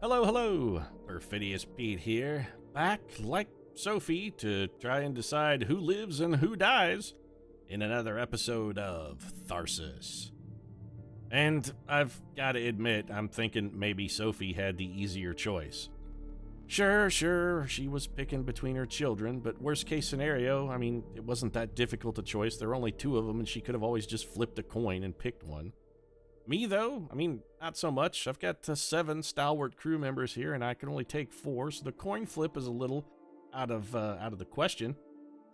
Hello, hello! Perfidious Pete here, back like Sophie to try and decide who lives and who dies in another episode of Tharsis. And I've got to admit, I'm thinking maybe Sophie had the easier choice. Sure, she was picking between her children, but worst case scenario, I mean, it wasn't that difficult a choice. There were only two of them, and she could have always just flipped a coin and picked one. Me, though, I mean, not so much. I've got 7 stalwart crew members here, and I can only take 4, so the coin flip is a little out of the question.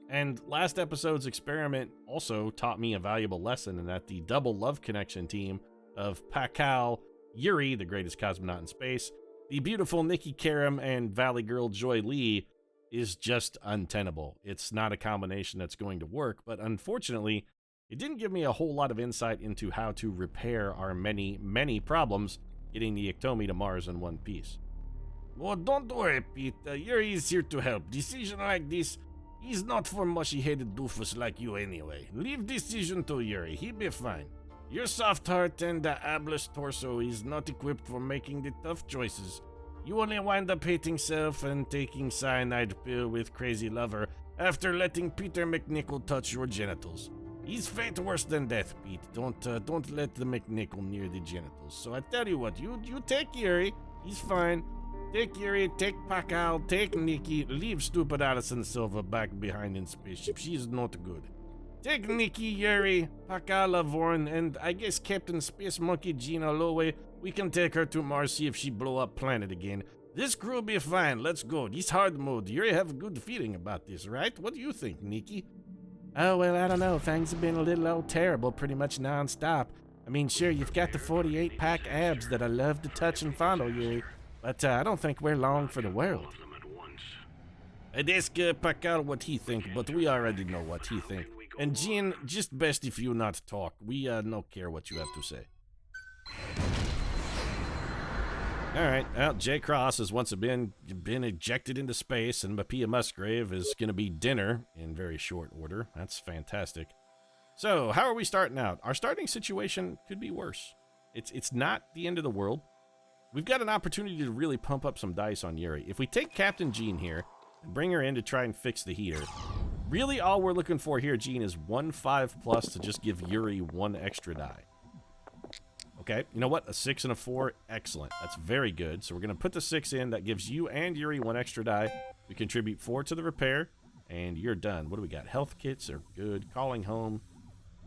And last episode's experiment also taught me a valuable lesson in that the double love connection team of Pakal, Yuri, the greatest cosmonaut in space, the beautiful Nikki Karam, and Valley Girl Joy Lee is just untenable. It's not a combination that's going to work, but unfortunately, it didn't give me a whole lot of insight into how to repair our many, many problems getting the Ectomy to Mars in one piece. Oh, don't worry, Pete. Yuri is here to help. Decision like this is not for mushy-headed doofus like you anyway. Leave decision to Yuri. He'll be fine. Your soft heart and the ablest torso is not equipped for making the tough choices. You only wind up hating self and taking cyanide pill with crazy lover after letting Peter MacNicol touch your genitals. He's fate worse than death, Pete. Don't let the MacNicol near the genitals. So I tell you what, you take Yuri. He's fine. Take Yuri, take Pakal, take Nikki. Leave stupid Allison Silva back behind in spaceship. She's not good. Take Nikki, Yuri, Pakal, Lavorn, and I guess Captain Space Monkey Gina Lowe. We can take her to Mars, see if she blow up planet again. This crew will be fine. Let's go. This hard mode. Yuri have a good feeling about this, right? What do you think, Nikki? Oh, well, I don't know. Things have been a little old terrible pretty much non-stop. I mean, sure, you've got the 48-pack abs that I love to touch and fondle, Yuri, but I don't think we're long for the world. I'd ask Pakal what he think, but we already know what he think. And Jean, just best if you not talk. We no care what you have to say. Alright, well, J. Cross has once again been ejected into space, and Mapia Musgrave is going to be dinner in very short order. That's fantastic. So, how are we starting out? Our starting situation could be worse. It's not the end of the world. We've got an opportunity to really pump up some dice on Yuri. If we take Captain Jean here and bring her in to try and fix the heater, really all we're looking for here, Jean, is 1 5+ to just give Yuri 1 extra die. Okay, you know what? A 6 and a 4, excellent. That's very good. So we're going to put the 6 in. That gives you and Yuri 1 extra die. We contribute 4 to the repair, and you're done. What do we got? Health kits are good. Calling home,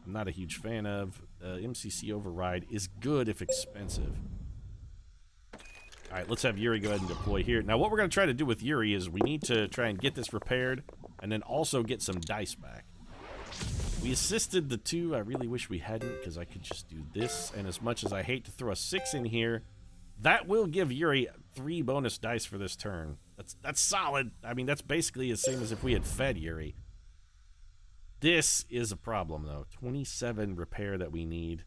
I'm not a huge fan of. MCC override is good if expensive. All right, let's have Yuri go ahead and deploy here. Now, what we're going to try to do with Yuri is we need to try and get this repaired and then also get some dice back. We assisted the 2. I really wish we hadn't because I could just do this. And as much as I hate to throw a 6 in here, that will give Yuri 3 bonus dice for this turn. That's solid. I mean, that's basically the same as if we had fed Yuri. This is a problem, though. 27 repair that we need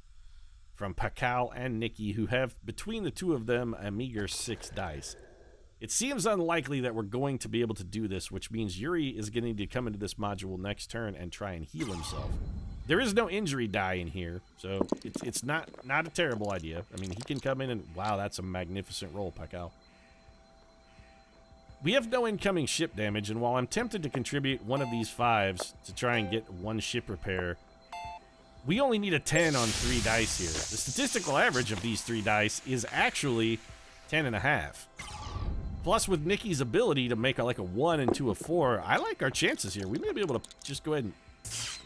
from Pakal and Nikki, who have, between the 2 of them, a meager 6 dice. It seems unlikely that we're going to be able to do this, which means Yuri is going to need to come into this module next turn and try and heal himself. There is no injury die in here, so it's not a terrible idea. I mean, he can come in and... Wow, that's a magnificent roll, Pakal. We have no incoming ship damage, and while I'm tempted to contribute 1 of these 5s to try and get 1 ship repair, we only need a 10 on 3 dice here. The statistical average of these 3 dice is actually 10.5. Plus, with Nikki's ability to make like a 1 into a 4, I like our chances here. We may be able to just go ahead and...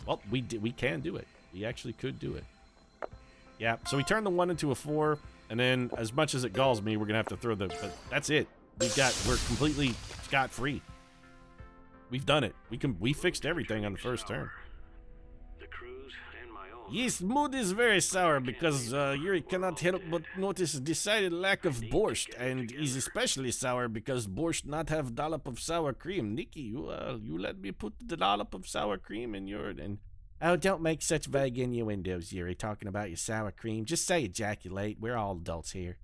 Well, we can do it. We actually could do it. Yeah, so we turn the 1 into a 4, and then as much as it galls me, we're going to have to throw the... But that's it. We're completely scot-free. We've done it. We fixed everything on the first turn. Yes, mood is very sour because Yuri cannot help but notice a decided lack of borscht, and is especially sour because borscht not have dollop of sour cream. Nikki, you let me put the dollop of sour cream in your... And oh, don't make such vague innuendos, Yuri, talking about your sour cream. Just say ejaculate. We're all adults here.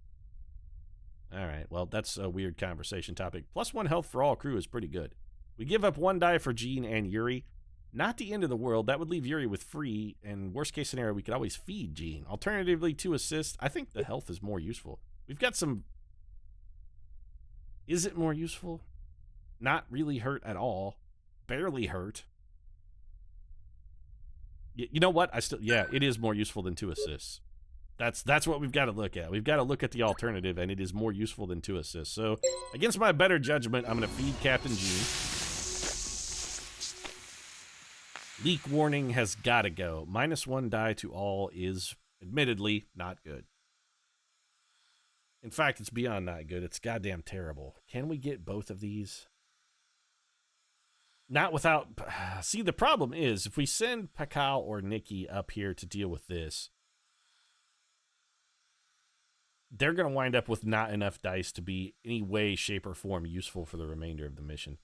All right, well, that's a weird conversation topic. +1 health for all crew is pretty good. We give up 1 die for Jean and Yuri. Not the end of the world. That would leave Yuri with free, and worst case scenario, we could always feed Jean. Alternatively, 2 assists. I think the health is more useful. We've got some Is it more useful? Not really hurt at all. Barely hurt. You know what? Yeah, it is more useful than 2 assists. That's what we've got to look at. We've got to look at the alternative, and it is more useful than 2 assists. So, against my better judgment, I'm going to feed Captain Gene. Leak warning has got to go. -1 die to all is admittedly not good. In fact, it's beyond not good. It's goddamn terrible. Can we get both of these? Not without... See, the problem is, if we send Pakal or Nikki up here to deal with this, they're going to wind up with not enough dice to be any way, shape, or form useful for the remainder of the mission.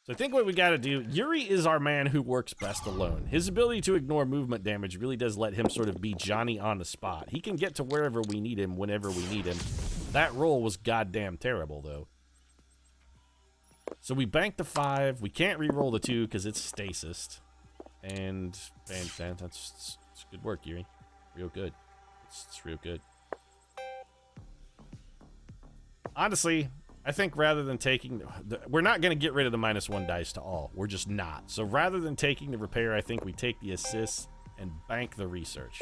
So I think what we got to do... Yuri is our man who works best alone. His ability to ignore movement damage really does let him sort of be Johnny on the spot. He can get to wherever we need him, whenever we need him. That roll was goddamn terrible, though. So we banked the 5. We can't re-roll the 2 because it's stasis. And that's good work, Yuri. Real good. It's real good. Honestly, I think rather than taking... we're not going to get rid of the -1 dice to all. We're just not. So rather than taking the repair, I think we take the assists and bank the research.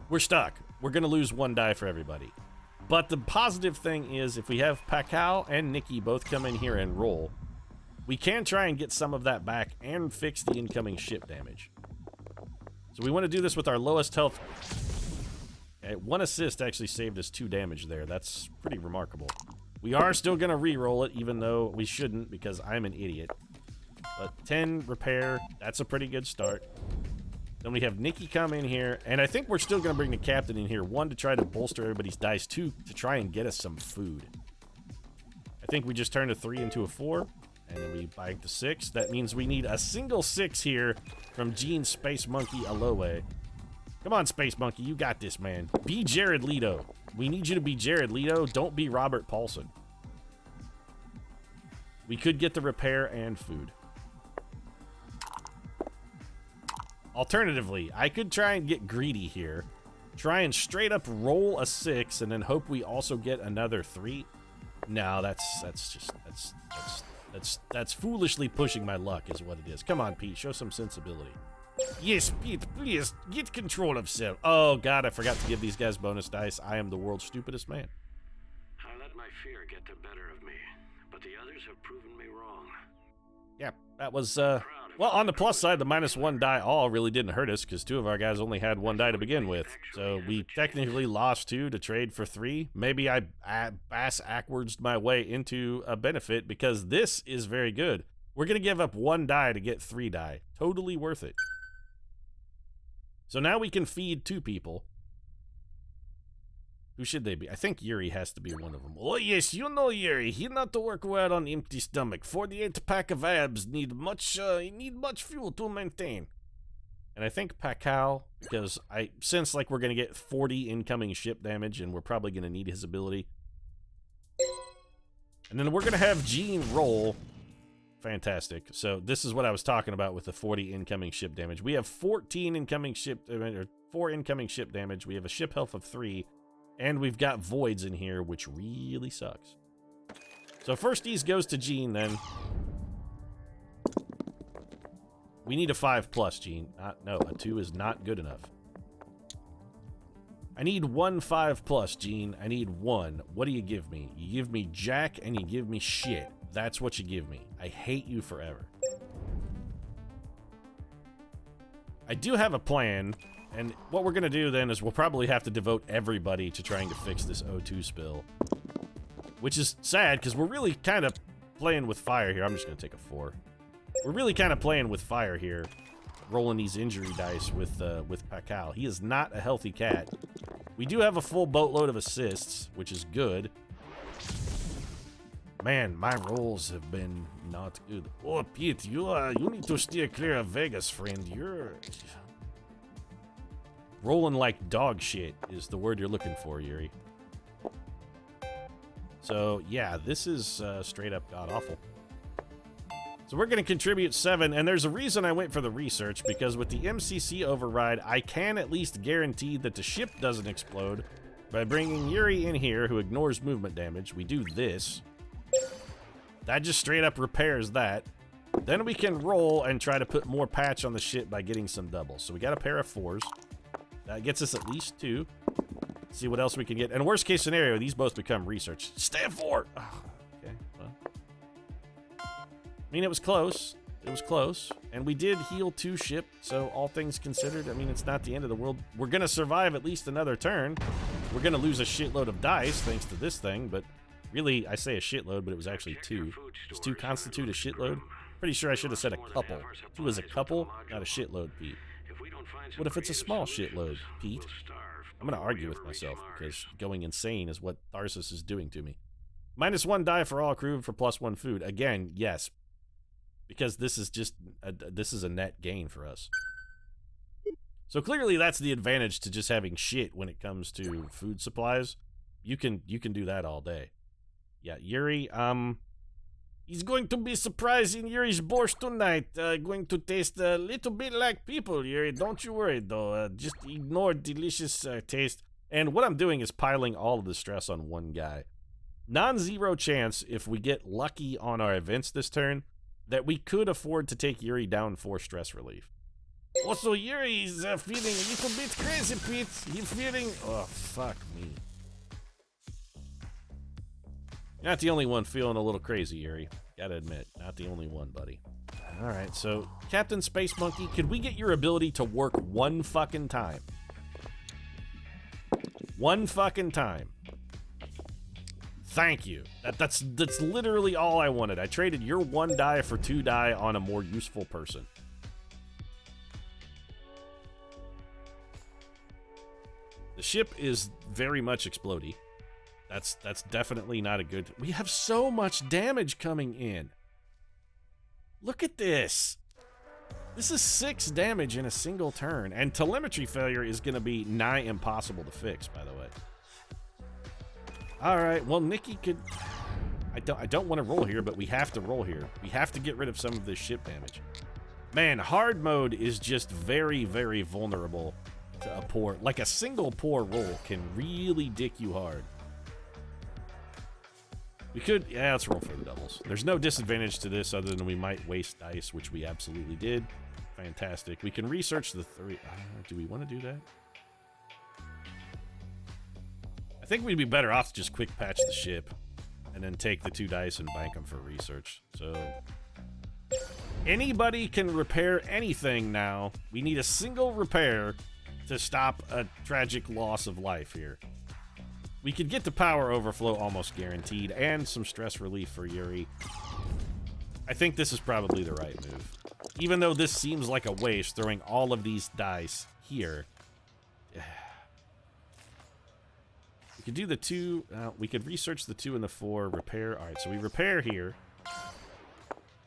We're stuck. We're going to lose 1 die for everybody. But the positive thing is, if we have Pakal and Nikki both come in here and roll, we can try and get some of that back and fix the incoming ship damage. So we want to do this with our lowest health. Okay, 1 assist actually saved us 2 damage there. That's pretty remarkable. We are still going to re-roll it, even though we shouldn't, because I'm an idiot. But 10 repair, that's a pretty good start. Then we have Nikki come in here, and I think we're still going to bring the captain in here. 1, to try to bolster everybody's dice. 2, to try and get us some food. I think we just turned a 3 into a 4, and then we bank the 6. That means we need a single 6 here from Gene Space Monkey Aloe. Come on, Space Monkey, you got this, man. Be Jared Leto. We need you to be Jared Leto. Don't be Robert Paulson. We could get the repair and food. Alternatively, I could try and get greedy here. Try and straight up roll a 6 and then hope we also get another 3. No, that's foolishly pushing my luck is what it is. Come on, Pete, show some sensibility. Yes, Pete, please, get control of self. Oh, God, I forgot to give these guys bonus dice. I am the world's stupidest man. I let my fear get the better of me, but the others have proven me wrong. Yeah, that was, well, on the plus side, the -1 die all really didn't hurt us because 2 of our guys only had 1 die to begin with. So we technically lost 2 to trade for 3. Maybe I bass-ackwards my way into a benefit because this is very good. We're going to give up 1 die to get 3 die. Totally worth it. So now we can feed 2 people. Who should they be? I think Yuri has to be one of them. Oh yes, you know Yuri. He not to work well on empty stomach. 48 pack of abs need much fuel to maintain. And I think Pakal, because I sense like we're going to get 40 incoming ship damage, and we're probably going to need his ability. And then we're going to have Gene roll. Fantastic. So this is what I was talking about with the 40 incoming ship damage. We have 14 incoming ship damage, or 4 incoming ship damage. We have a ship health of 3. And we've got voids in here, which really sucks. So firsties goes to Gene, then. We need a 5+, Gene. No, a 2 is not good enough. I need 1 5+, Gene. I need 1. What do you give me? You give me Jack, and you give me shit. That's what you give me. I hate you forever. I do have a plan. And what we're going to do then is we'll probably have to devote everybody to trying to fix this O2 spill. Which is sad, because we're really kind of playing with fire here. I'm just going to take a 4. We're really kind of playing with fire here. Rolling these injury dice with Pakal. He is not a healthy cat. We do have a full boatload of assists, which is good. Man, my rolls have been not good. Oh, Pete, you need to steer clear of Vegas, friend. You're... Rolling like dog shit is the word you're looking for, Yuri. So, yeah, this is straight up god-awful. So we're going to contribute 7, and there's a reason I went for the research, because with the MCC override, I can at least guarantee that the ship doesn't explode by bringing Yuri in here, who ignores movement damage. We do this. That just straight up repairs that. Then we can roll and try to put more patch on the ship by getting some doubles. So we got a pair of 4s. That gets us at least 2. See what else we can get. And worst case scenario, these both become research. Stay at 4! Oh, okay, well. I mean, it was close. It was close. And we did heal 2 ship, so all things considered, I mean, it's not the end of the world. We're going to survive at least another turn. We're going to lose a shitload of dice thanks to this thing, but really, I say a shitload, but it was actually 2. Does 2 constitute a shitload? Pretty sure I should have said a couple. 2 is a couple, not a shitload, Pete. What if it's a small shitload, Pete? I'm going to argue with myself because going insane is what Tharsis is doing to me. -1 die for all crew for +1 food. Again, yes. Because this is just this is a net gain for us. So clearly that's the advantage to just having shit when it comes to food supplies. You can do that all day. Yeah, Yuri, He's going to be surprised in Yuri's borscht tonight. Going to taste a little bit like people, Yuri. Don't you worry, though. Just ignore delicious taste. And what I'm doing is piling all of the stress on one guy. Non-zero chance, if we get lucky on our events this turn, that we could afford to take Yuri down for stress relief. Also, Yuri is feeling a little bit crazy, Pete. He's feeling... Oh, fuck me. Not the only one feeling a little crazy, Yuri. Gotta admit, not the only one, buddy. Alright, so, Captain Space Monkey, could we get your ability to work one fucking time? One fucking time. Thank you. That's literally all I wanted. I traded your 1 die for 2 die on a more useful person. The ship is very much explodey. That's definitely not a good... We have so much damage coming in. Look at this. This is 6 damage in a single turn. And telemetry failure is going to be nigh impossible to fix, by the way. Alright, well, Nikki could... I don't want to roll here, but we have to roll here. We have to get rid of some of this ship damage. Man, hard mode is just very, very vulnerable to a poor... Like, a single poor roll can really dick you hard. We could... Yeah, let's roll for the doubles. There's no disadvantage to this other than we might waste dice, which we absolutely did. Fantastic. We can research the 3... do we want to do that? I think we'd be better off to just quick patch the ship and then take the 2 dice and bank them for research. So... Anybody can repair anything now. We need a single repair to stop a tragic loss of life here. We could get the power overflow almost guaranteed, and some stress relief for Yuri. I think this is probably the right move. Even though this seems like a waste, throwing all of these dice here. We could do the 2, we could research the 2 and the 4, repair. Alright, so we repair here.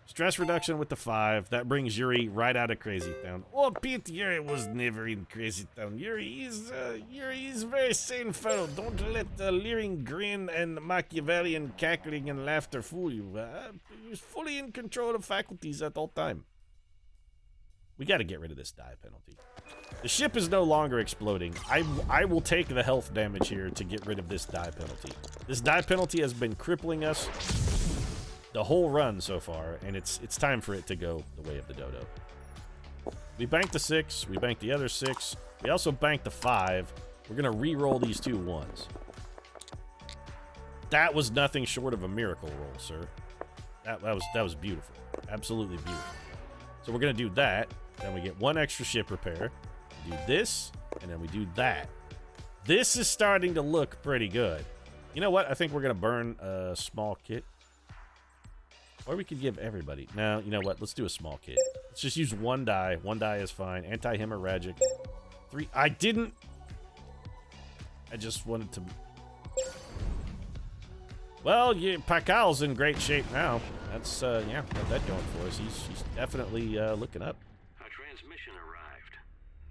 Stress reduction with the 5. That brings Yuri right out of Crazy Town. Oh, Pete, Yuri was never in Crazy Town. Yuri is a very sane fellow. Don't let the leering grin and Machiavellian cackling and laughter fool you. He's fully in control of faculties at all time. We got to get rid of this die penalty. The ship is no longer exploding. I will take the health damage here to get rid of this die penalty. This die penalty has been crippling us the whole run so far, and it's time for it to go the way of the dodo. We banked the 6, we banked the other 6, we also banked the 5. We're gonna re-roll these 2 1s. That was nothing short of a miracle roll, sir. That was beautiful. Absolutely beautiful. So we're gonna do that, then we get 1 extra ship repair, we do this, and then we do that. This is starting to look pretty good. You know what? I think we're gonna burn a small kit. Or we could give everybody. No, you know what? Let's do a small kit. Let's just use 1 die. 1 die is fine. Anti-hemorrhagic. 3. I didn't. I just wanted to. Well, Pakal's in great shape now. That's, yeah, got that going for us. He's definitely looking up. A transmission arrived.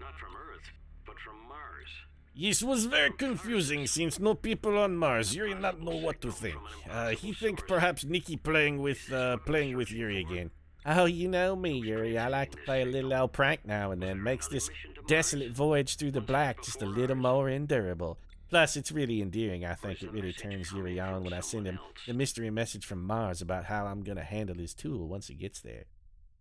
Not from Earth, but from Mars. Yes, was very confusing since no people on Mars. Yuri not know what to think. He think perhaps Nikki playing with Yuri again. Oh, you know me, Yuri. I like to play a little old prank now and then. Makes this desolate voyage through the black just a little more endurable. Plus, it's really endearing. I think it really turns Yuri on when I send him the mystery message from Mars about how I'm gonna handle his tool once he gets there.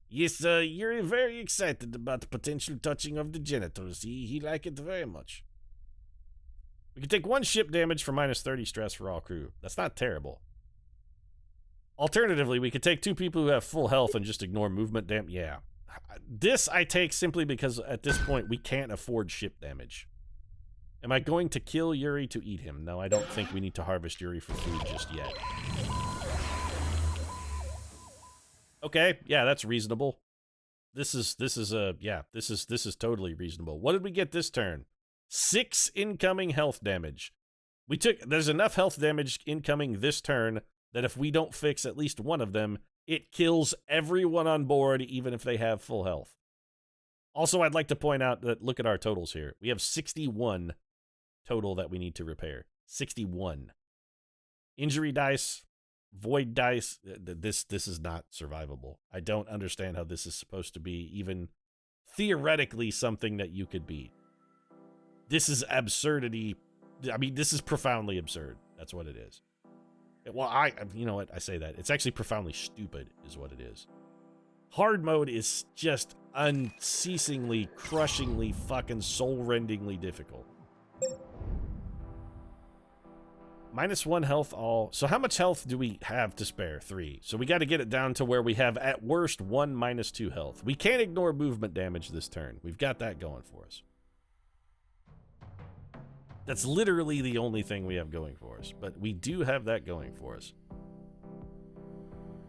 Yes, Yuri very excited about the potential touching of the genitals. He like it very much. We can take 1 ship damage for minus 30 stress for all crew. That's not terrible. Alternatively, we could take 2 people who have full health and just ignore movement damage. Yeah. This I take simply because at this point we can't afford ship damage. Am I going to kill Yuri to eat him? No, I don't think we need to harvest Yuri for food just yet. Okay, yeah, that's reasonable. This is totally reasonable. What did we get this turn? 6 incoming health damage. There's enough health damage incoming this turn that if we don't fix at least one of them, it kills everyone on board, even if they have full health. Also, I'd like to point out that look at our totals here. We have 61 total that we need to repair. 61. Injury dice, void dice. This is not survivable. I don't understand how this is supposed to be even theoretically something that you could beat. This is absurdity. I mean, this is profoundly absurd. That's what it is. Well, you know what? I say that. It's actually profoundly stupid is what it is. Hard mode is just unceasingly, crushingly, fucking soul-rendingly difficult. -1 health all. So how much health do we have to spare? 3. So we got to get it down to where we have at worst 1 -2 health. We can't ignore movement damage this turn. We've got that going for us. That's literally the only thing we have going for us, but we do have that going for us.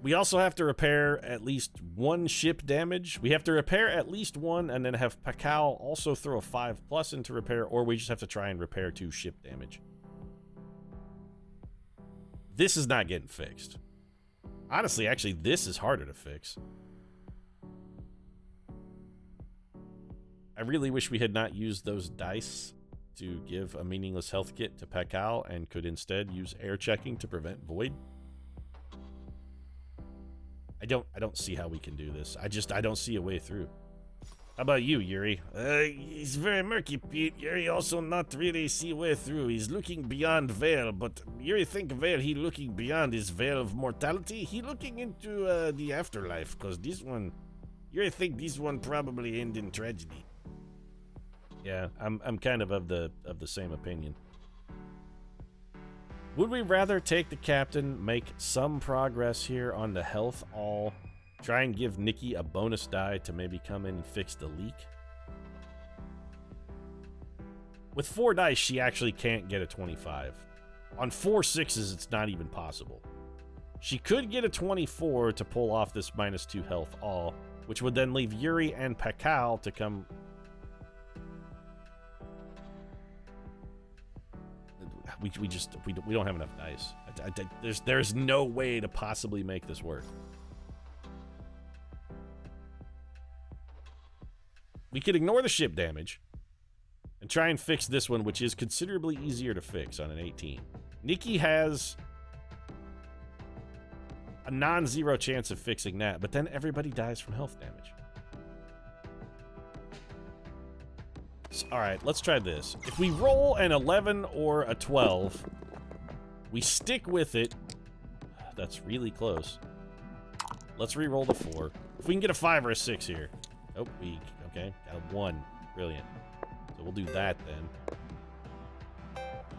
We also have to repair at least 1 ship damage. We have to repair at least 1 and then have Pakal also throw a 5+ into repair, or we just have to try and repair 2 ship damage. This is not getting fixed. Honestly, actually, this is harder to fix. I really wish we had not used those dice to give a meaningless health kit to Pakal and could instead use air checking to prevent void. I don't see how we can do this. I don't see a way through. How about you, Yuri? He's very murky, Pete. Yuri also not really see way through. He's looking beyond veil, but Yuri think veil he looking beyond is veil of mortality. He looking into the afterlife, cause this one, Yuri think this one probably end in tragedy. Yeah, I'm kind of the same opinion. Would we rather take the captain, make some progress here on the health all, try and give Nikki a bonus die to maybe come in and fix the leak? With 4 dice, she actually can't get a 25. On 4 6s, it's not even possible. She could get a 24 to pull off this -2 health all, which would then leave Yuri and Pakal to come... We don't have enough dice. There's no way to possibly make this work. We could ignore the ship damage and try and fix this one, which is considerably easier to fix on an 18. Nikki has a non-zero chance of fixing that, but then everybody dies from health damage. All right, let's try this. If we roll an 11 or a 12, we stick with it. That's really close. Let's re-roll the 4. If we can get a 5 or a 6 here. Oh, okay, got a 1. Brilliant. So we'll do that then.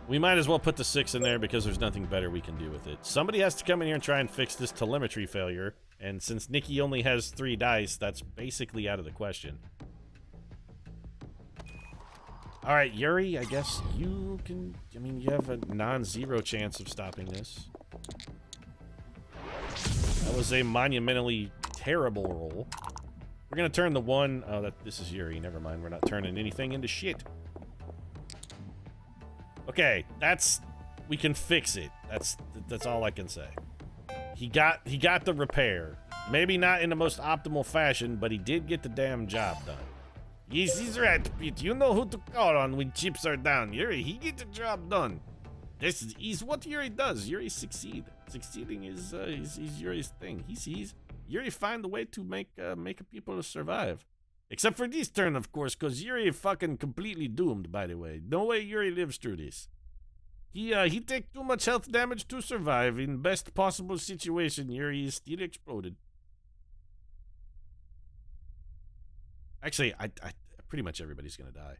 We might as well put the 6 in there because there's nothing better we can do with it. Somebody has to come in here and try and fix this telemetry failure. And since Nikki only has 3 dice, that's basically out of the question. All right, Yuri, I guess you can... I mean, you have a non-zero chance of stopping this. That was a monumentally terrible roll. We're going to turn the 1... Oh, this is Yuri. Never mind. We're not turning anything into shit. Okay, we can fix it. That's all I can say. He got the repair. Maybe not in the most optimal fashion, but he did get the damn job done. Yes, he's right, Pete. You know who to call on when chips are down. Yuri, he get the job done. This is what Yuri does. Yuri succeed. Succeeding is Yuri's thing. He sees Yuri find a way to make people survive. Except for this turn, of course, because Yuri fucking completely doomed, by the way. No way Yuri lives through this. He take too much health damage to survive. In best possible situation, Yuri is still exploded. Actually, I pretty much everybody's gonna die.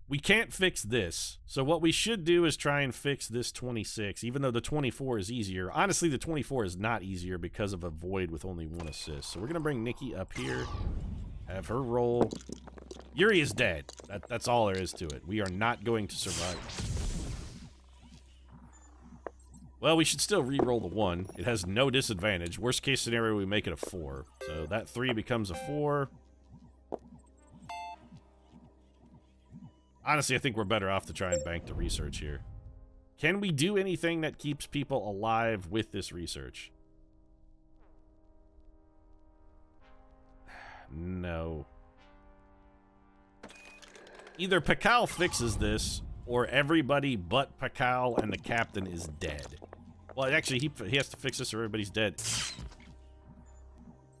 We can't fix this, so what we should do is try and fix this 26, even though the 24 is easier. Honestly, the 24 is not easier because of a void with only 1 assist. So we're gonna bring Nikki up here, have her roll. Yuri is dead. That's all there is to it. We are not going to survive. Well, we should still re-roll the 1. It has no disadvantage. Worst case scenario, we make it a 4. So that 3 becomes a 4. Honestly, I think we're better off to try and bank the research here. Can we do anything that keeps people alive with this research? No. Either Pakal fixes this, or everybody but Pakal and the captain is dead. Well, actually, he has to fix this or everybody's dead.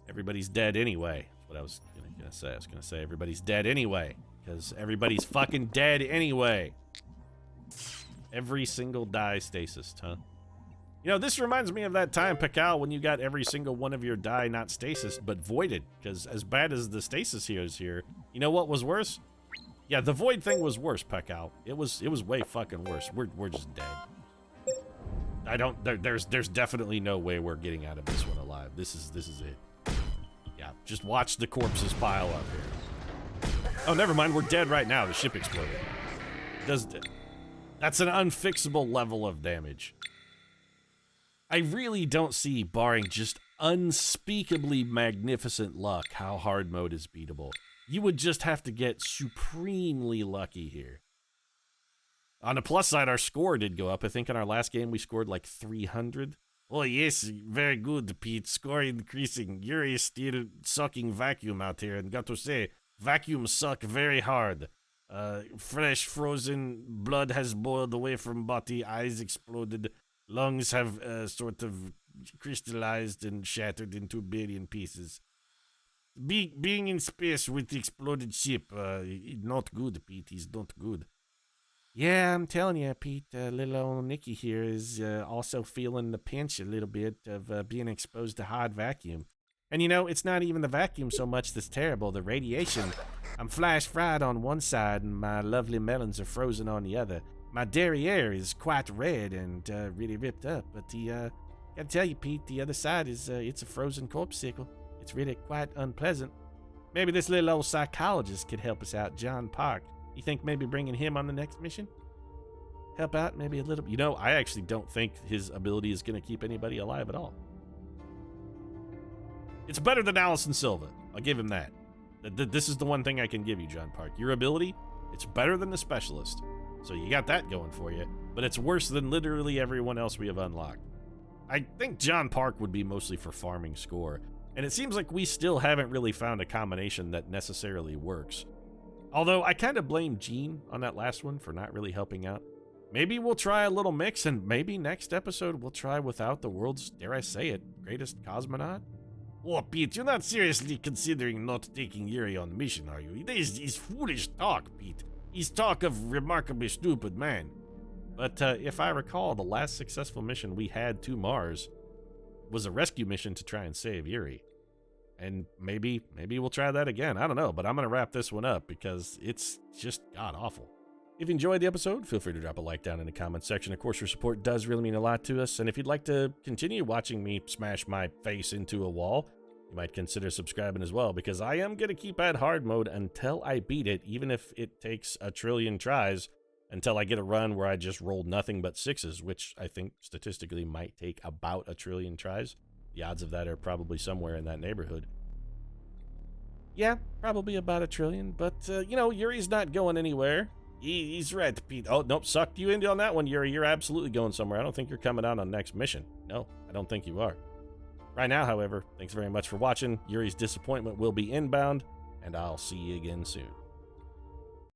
Everybody's dead anyway. That's what I was gonna say. I was gonna say everybody's dead anyway. Because everybody's fucking dead anyway. Every single die stasis, huh? You know, this reminds me of that time, Pakal, when you got every single one of your die not stasis, but voided. Because as bad as the stasis is here, you know what was worse? Yeah, the void thing was worse, Pakal. It was way fucking worse. We're just dead. I don't. There's definitely no way we're getting out of this one alive. This is it. Yeah, just watch the corpses pile up here. Oh, never mind. We're dead right now. The ship exploded. That's an unfixable level of damage. I really don't see, barring just unspeakably magnificent luck, how hard mode is beatable. You would just have to get supremely lucky here. On the plus side, our score did go up. I think in our last game, we scored like 300. Oh, yes. Very good, Pete. Score increasing. Yuri is still sucking vacuum out here. And got to say, vacuums suck very hard. Fresh, frozen, blood has boiled away from body, eyes exploded, lungs have sort of crystallized and shattered into a billion pieces. Being in space with the exploded ship, not good, Pete. He's not good. Yeah, I'm telling you, Pete, little old Nikki here is also feeling the pinch a little bit of being exposed to hard vacuum. And you know, it's not even the vacuum so much that's terrible. The radiation. I'm flash fried on one side and my lovely melons are frozen on the other. My derriere is quite red and really ripped up. But gotta tell you, Pete, the other side is it's a frozen corpsicle. It's really quite unpleasant. Maybe this little old psychologist could help us out, John Park. You think maybe bringing him on the next mission? Help out maybe a little? You know, I actually don't think his ability is going to keep anybody alive at all. It's better than Allison Silva. I'll give him that. This is the one thing I can give you, John Park. Your ability, it's better than the specialist. So you got that going for you. But it's worse than literally everyone else we have unlocked. I think John Park would be mostly for farming score. And it seems like we still haven't really found a combination that necessarily works. Although I kind of blame Gene on that last one for not really helping out. Maybe we'll try a little mix, and maybe next episode we'll try without the world's, dare I say it, greatest cosmonaut? Oh, Pete, you're not seriously considering not taking Yuri on the mission, are you? This is foolish talk, Pete. He's talk of remarkably stupid man. But if I recall, the last successful mission we had to Mars was a rescue mission to try and save Yuri. And maybe we'll try that again. I don't know, but I'm going to wrap this one up because it's just god-awful. If you enjoyed the episode, feel free to drop a like down in the comments section. Of course, your support does really mean a lot to us. And if you'd like to continue watching me smash my face into a wall, you might consider subscribing as well, because I am going to keep at hard mode until I beat it, even if it takes a trillion tries, until I get a run where I just rolled nothing but 6s, which I think statistically might take about a trillion tries. The odds of that are probably somewhere in that neighborhood. Yeah, probably about a trillion, but, you know, Yuri's not going anywhere. He's right, Pete. Oh, nope, sucked you in on that one, Yuri. You're absolutely going somewhere. I don't think you're coming out on the next mission. No, I don't think you are. Right now, however, thanks very much for watching. Yuri's disappointment will be inbound, and I'll see you again soon.